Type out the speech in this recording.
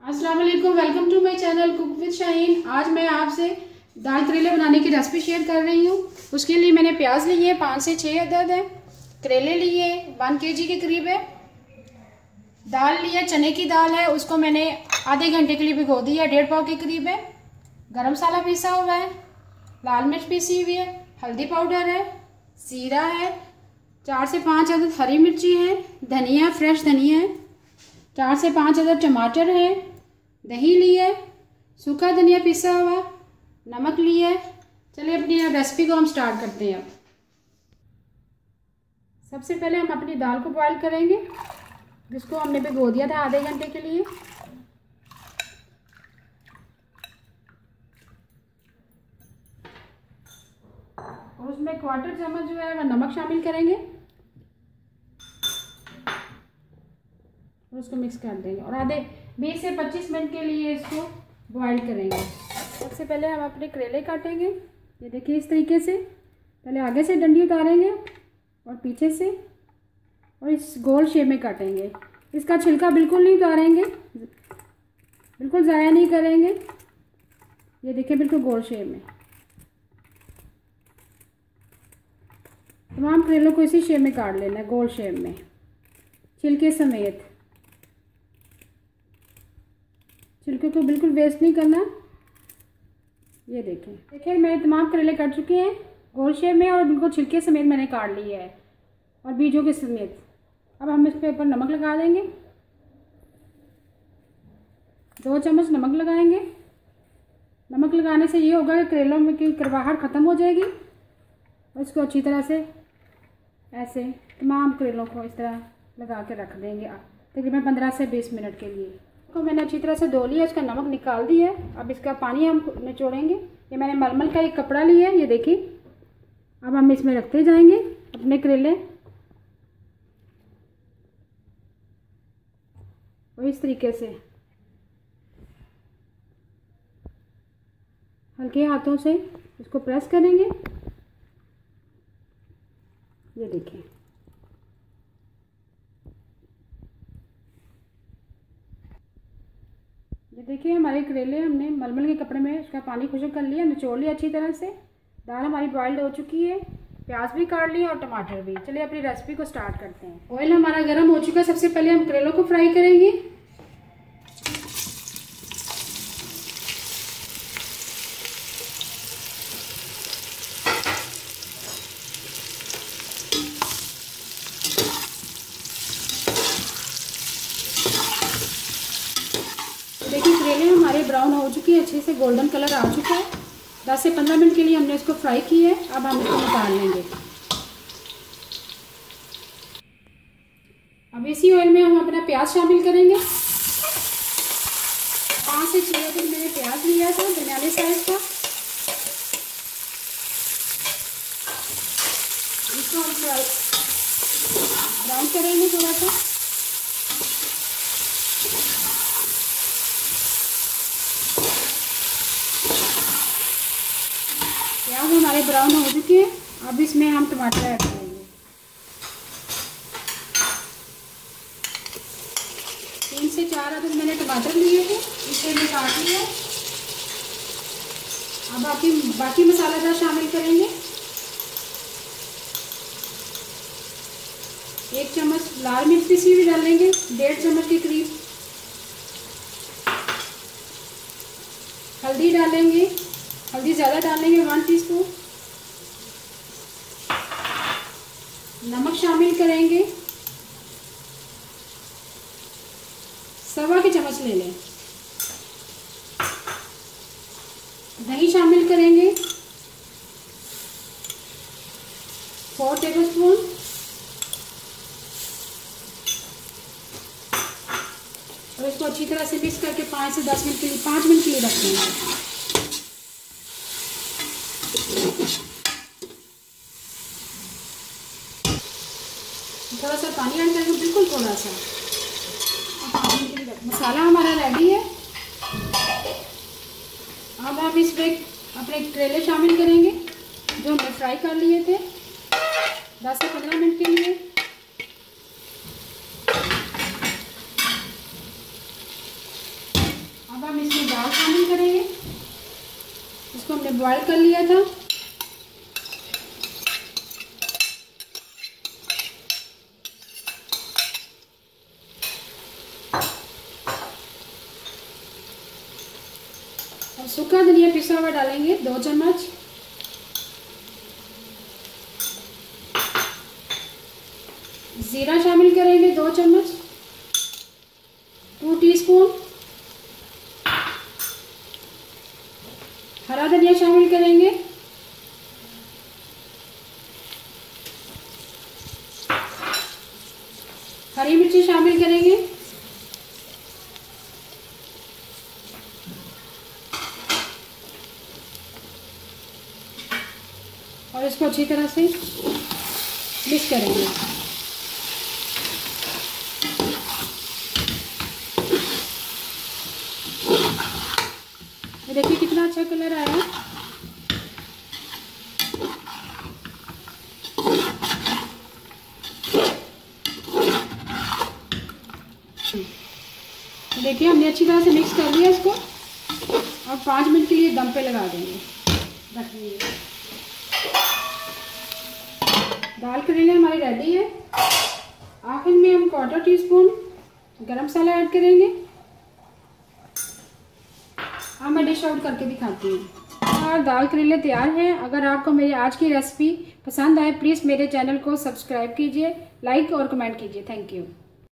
अस्सलाम वालेकुम, welcome to my channel cook with Shaheen. आज मैं आपसे दाल करेले बनाने की रेसिपी शेयर कर रही हूँ। उसके लिए मैंने प्याज लिए है 5 से 6 अदद है, करेले लिए 1 kg के करीब है, दाल लिया चने की दाल है, उसको मैंने आधे घंटे के लिए भिगो दिया, 1.5 पाव के करीब है, गरम मसाला पीसा हुआ है, लाल मिर्च पीसी हुई है, हल्दी पाउडर है, जीरा है, 4 से 5 अदद हरी मिर्ची है, धनिया फ्रेश धनिया है, 4 से 5 अदद टमाटर है, दही ली है, सूखा धनिया पिसा हुआ, नमक लिया है। चलिए अपनी रेसिपी को हम स्टार्ट करते हैं। अब सबसे पहले हम अपनी दाल को बॉईल करेंगे, जिसको हमने भिगो दिया था आधे घंटे के लिए। और उसमें 1/4 चम्मच जो है वह नमक शामिल करेंगे और उसको मिक्स कर देंगे और आधे 20 से 25 मिनट के लिए इसको बॉईल करेंगे। सबसे पहले हम अपने करेले काटेंगे। ये देखिए इस तरीके से, पहले आगे से डंडी उतारेंगे और पीछे से, और इस गोल शेप में काटेंगे। इसका छिलका बिल्कुल नहीं उतारेंगे, बिल्कुल ज़ाया नहीं करेंगे। ये देखिए बिल्कुल गोल शेप में। तमाम करेलों को इसी शेप में काट लेना है, गोल शेप में, छिलके समेत। छिलके को बिल्कुल वेस्ट नहीं करना। ये देखिए मैंने तमाम करेले कट चुके हैं गोल शेप में और बिल्कुल छिलके समेत मैंने काट लिया है और बीजों के समेत। अब हम इसके ऊपर नमक लगा देंगे, 2 चम्मच नमक लगाएंगे। नमक लगाने से ये होगा कि करेलों में की करवाहट ख़त्म हो जाएगी और इसको अच्छी तरह से ऐसे तमाम करेलों को इस तरह लगा के रख देंगे तकरीबन 15 से 20 मिनट के लिए। तो मैंने अच्छी तरह से धो लिया, इसका नमक निकाल दिया है। अब इसका पानी हम निचोड़ेंगे। ये मैंने मलमल का एक कपड़ा लिया है, ये देखिए। अब हम इसमें रखते जाएंगे अपने करेले और इस तरीके से हल्के हाथों से इसको प्रेस करेंगे। ये देखिए हमारे करेले हमने मलमल के कपड़े में उसका पानी खुश्क कर लिया, निचोड़ लिया अच्छी तरह से। दाल हमारी बॉइल्ड हो चुकी है, प्याज भी काट लिया और टमाटर भी। चलिए अपनी रेसिपी को स्टार्ट करते हैं। ऑयल हमारा गर्म हो चुका है। सबसे पहले हम करेलों को फ्राई करेंगे। देखिए करेले हमारे ब्राउन हो चुके हैं, अच्छे से गोल्डन कलर आ चुका है। 10 से 15 मिनट के लिए हमने इसको फ्राई किया है। अब हम इसको निकाल लेंगे। अब इसी ऑयल में हम अपना प्याज शामिल करेंगे। 5 से 6 दिन मैंने प्याज लिया था दरमियाने साइज का। इसको हम ब्राउन करेंगे थोड़ा सा। प्याज हमारे ब्राउन हो चुके हैं। अब इसमें हम टमाटर ऐड करेंगे। 3 से 4 अदद मैंने टमाटर लिए थे, इसे मैं काट लिया। अब बाकी मसालेदार शामिल करेंगे। 1 चम्मच लाल मिर्च पिसी हुई डालेंगे, 1.5 चम्मच के करीब हल्दी डालेंगे। हल्दी ज़्यादा डालेंगे, 1 टीस्पून। नमक शामिल करेंगे, 1.25 चम्मच ले लें। दही शामिल करेंगे, 4 टेबलस्पून। और इसको अच्छी तरह से मिक्स करके 5 से 10 मिनट के लिए 5 मिनट के लिए रख देंगे। थोड़ा सा पानी ऐड करेंगे, बिल्कुल थोड़ा सा। मसाला हमारा रेडी है। अब हम इसमें अपने करेले शामिल करेंगे जो हमने फ्राई कर लिए थे 10 से 15 मिनट के लिए। दाल शामिल करेंगे। इसको हमने बॉईल कर लिया था। और सूखा धनिया पिसा हुआ डालेंगे 2 चम्मच। जीरा शामिल करेंगे 2 चम्मच, 2 टीस्पून। हरा धनिया शामिल करेंगे, हरी मिर्ची शामिल करेंगे, और इसको अच्छी तरह से मिक्स करेंगे। देखिए कितना अच्छा कलर आया है। देखिए हमने अच्छी तरह से मिक्स कर दिया इसको। और 5 मिनट के लिए दम पे लगा देंगे, रखेंगे। दाल करेले हमारी रेडी है। आखिर में हम 1/4 टीस्पून गरम मसाला ऐड करेंगे। अब मैं डिश आउट करके दिखाती हूँ। और दाल करेले तैयार हैं। अगर आपको मेरी आज की रेसिपी पसंद आए प्लीज़ मेरे चैनल को सब्सक्राइब कीजिए, लाइक और कमेंट कीजिए। Thank you.